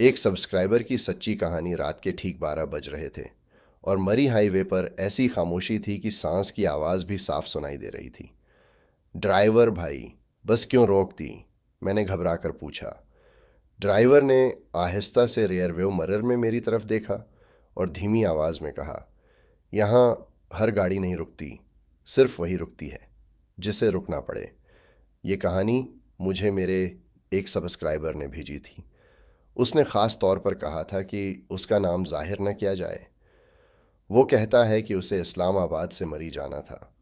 एक सब्सक्राइबर की सच्ची कहानी। रात के ठीक 12 बज रहे थे और मरी हाईवे पर ऐसी खामोशी थी कि सांस की आवाज़ भी साफ सुनाई दे रही थी। ड्राइवर भाई, बस क्यों रोक दी? मैंने घबरा कर पूछा। ड्राइवर ने आहिस्ता से रियर व्यू मिरर में मेरी तरफ देखा और धीमी आवाज़ में कहा, यहाँ हर गाड़ी नहीं रुकती, सिर्फ वही रुकती है जिसे रुकना पड़े। ये कहानी मुझे मेरे एक सब्सक्राइबर ने भेजी थी। उसने ख़ास तौर पर कहा था कि उसका नाम जाहिर न किया जाए। वो कहता है कि उसे इस्लामाबाद से मरी जाना था,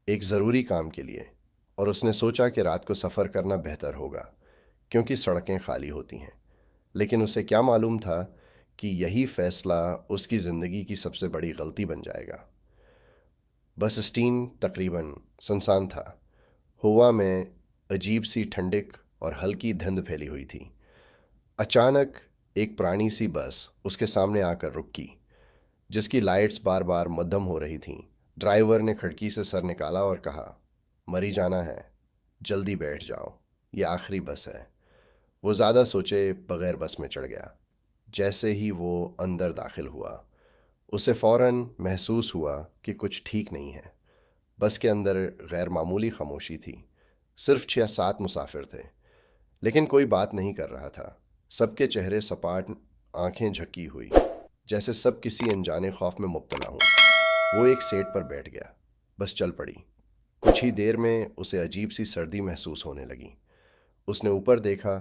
एक ज़रूरी काम के लिए, और उसने सोचा कि रात को सफ़र करना बेहतर होगा क्योंकि सड़कें खाली होती हैं। लेकिन उसे क्या मालूम था कि यही फैसला उसकी ज़िंदगी की सबसे बड़ी गलती बन जाएगा। बस स्टैंड तकरीबन सुनसान था। हवा में अजीब सी ठंडक और हल्की धुंध फैली हुई थी। अचानक एक पुरानी सी बस उसके सामने आकर रुकी, जिसकी लाइट्स बार बार मद्धम हो रही थीं। ड्राइवर ने खिड़की से सर निकाला और कहा, मरी जाना है, जल्दी बैठ जाओ, ये आखिरी बस है। वो ज़्यादा सोचे बगैर बस में चढ़ गया। जैसे ही वो अंदर दाखिल हुआ, उसे फौरन महसूस हुआ कि कुछ ठीक नहीं है। बस के अंदर गैर मामूली खामोशी थी। सिर्फ 6 7 मुसाफिर थे, लेकिन कोई बात नहीं कर रहा था। सबके चेहरे सपाट, आंखें झकी हुई, जैसे सब किसी अनजाने खौफ में मुब्तला हूं। वो एक सेट पर बैठ गया। बस चल पड़ी। कुछ ही देर में उसे अजीब सी सर्दी महसूस होने लगी। उसने ऊपर देखा,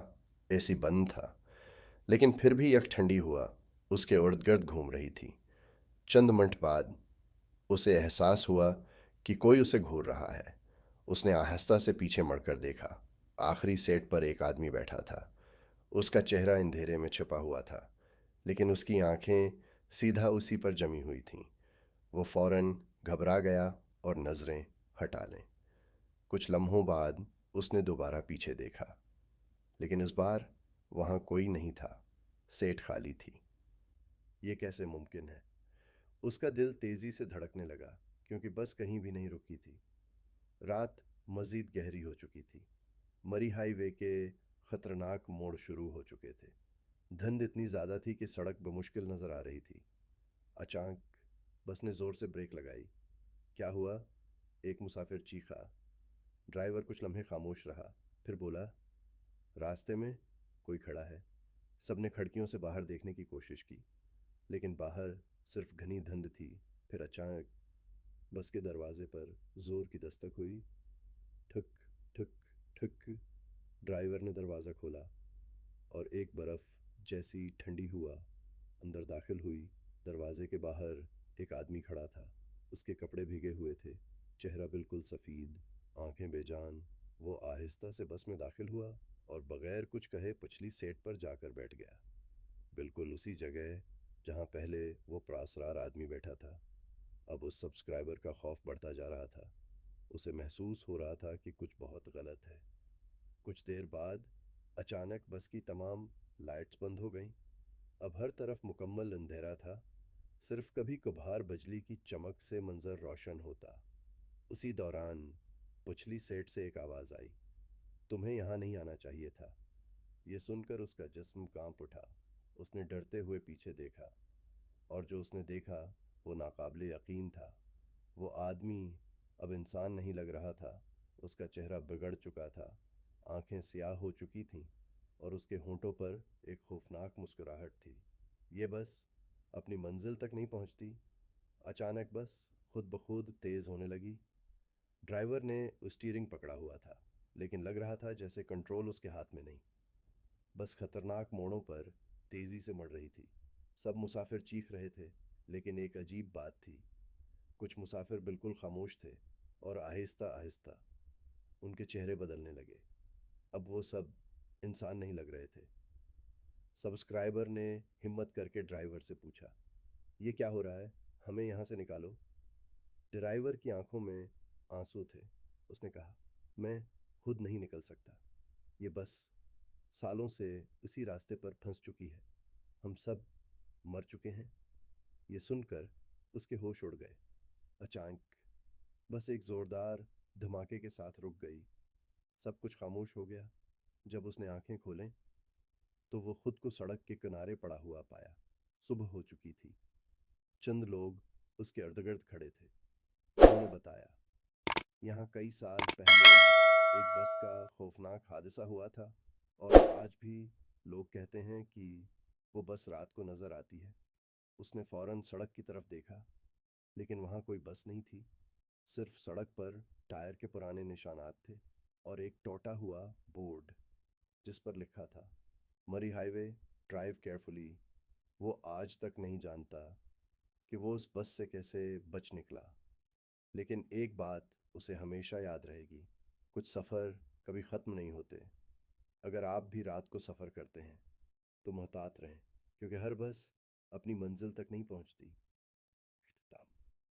एसी बंद था, लेकिन फिर भी यख ठंडी हुआ उसके इर्द गिर्द घूम रही थी। चंद मिनट बाद उसे एहसास हुआ कि कोई उसे घूर रहा है। उसने आहिस्ता से पीछे मुड़कर देखा। आखिरी सेट पर एक आदमी बैठा था। उसका चेहरा अंधेरे में छिपा हुआ था, लेकिन उसकी आंखें सीधा उसी पर जमी हुई थीं। वो फौरन घबरा गया और नज़रें हटा लें। कुछ लम्हों बाद उसने दोबारा पीछे देखा, लेकिन इस बार वहाँ कोई नहीं था। सेट खाली थी। ये कैसे मुमकिन है? उसका दिल तेजी से धड़कने लगा, क्योंकि बस कहीं भी नहीं रुकी थी। रात मजीद गहरी हो चुकी थी। मरी हाईवे के खतरनाक मोड़ शुरू हो चुके थे। धुंध इतनी ज्यादा थी कि सड़क बमुश्किल नजर आ रही थी। अचानक बस ने जोर से ब्रेक लगाई। क्या हुआ? एक मुसाफिर चीखा। ड्राइवर कुछ लम्हे खामोश रहा, फिर बोला, रास्ते में कोई खड़ा है। सबने खिड़कियों से बाहर देखने की कोशिश की, लेकिन बाहर सिर्फ घनी धुंध थी। फिर अचानक बस के दरवाजे पर जोर की दस्तक हुई। ठुक ठुक ठुक। ड्राइवर ने दरवाज़ा खोला और एक बर्फ जैसी ठंडी हुआ अंदर दाखिल हुई। दरवाजे के बाहर एक आदमी खड़ा था। उसके कपड़े भीगे हुए थे, चेहरा बिल्कुल सफ़ीद, आंखें बेजान। वो आहिस्ता से बस में दाखिल हुआ और बगैर कुछ कहे पिछली सीट पर जाकर बैठ गया, बिल्कुल उसी जगह जहां पहले वो प्रासरार आदमी बैठा था। अब उस सब्सक्राइबर का खौफ बढ़ता जा रहा था। उसे महसूस हो रहा था कि कुछ बहुत गलत है। कुछ देर बाद अचानक बस की तमाम लाइट्स बंद हो गईं। अब हर तरफ मुकम्मल अंधेरा था। सिर्फ कभी कभार बिजली की चमक से मंजर रोशन होता। उसी दौरान पिछली सेट से एक आवाज़ आई, तुम्हें यहाँ नहीं आना चाहिए था। ये सुनकर उसका जिस्म कांप उठा। उसने डरते हुए पीछे देखा, और जो उसने देखा वो नाकाबिले यकीन था। वो आदमी अब इंसान नहीं लग रहा था। उसका चेहरा बिगड़ चुका था, आंखें स्याह हो चुकी थीं, और उसके होंठों पर एक खौफनाक मुस्कुराहट थी। ये बस अपनी मंजिल तक नहीं पहुंचती। अचानक बस खुद ब खुद तेज होने लगी। ड्राइवर ने स्टीयरिंग पकड़ा हुआ था, लेकिन लग रहा था जैसे कंट्रोल उसके हाथ में नहीं। बस खतरनाक मोड़ों पर तेजी से मुड़ रही थी। सब मुसाफिर चीख रहे थे, लेकिन एक अजीब बात थी। कुछ मुसाफिर बिल्कुल खामोश थे, और आहिस्ता आहिस्ता उनके चेहरे बदलने लगे। अब वो सब इंसान नहीं लग रहे थे। सब्सक्राइबर ने हिम्मत करके ड्राइवर से पूछा, ये क्या हो रहा है? हमें यहाँ से निकालो। ड्राइवर की आंखों में आंसू थे। उसने कहा, मैं खुद नहीं निकल सकता। ये बस सालों से इसी रास्ते पर फंस चुकी है। हम सब मर चुके हैं। ये सुनकर उसके होश उड़ गए। अचानक बस एक जोरदार धमाके के साथ रुक गई। सब कुछ खामोश हो गया। जब उसने आंखें खोलें तो वो खुद को सड़क के किनारे पड़ा हुआ पाया। सुबह हो चुकी थी। चंद लोग उसके इर्द-गिर्द खड़े थे। उन्होंने बताया, यहाँ कई साल पहले एक बस का खौफनाक हादसा हुआ था और आज भी लोग कहते हैं कि वो बस रात को नजर आती है। उसने फौरन सड़क की तरफ देखा, लेकिन वहाँ कोई बस नहीं थी। सिर्फ सड़क पर टायर के पुराने निशानात थे और एक टूटा हुआ बोर्ड जिस पर लिखा था, मरी हाईवे, ड्राइव केयरफुली। वो आज तक नहीं जानता कि वो उस बस से कैसे बच निकला, लेकिन एक बात उसे हमेशा याद रहेगी, कुछ सफ़र कभी ख़त्म नहीं होते। अगर आप भी रात को सफ़र करते हैं तो मोहतात रहें, क्योंकि हर बस अपनी मंजिल तक नहीं पहुंचती।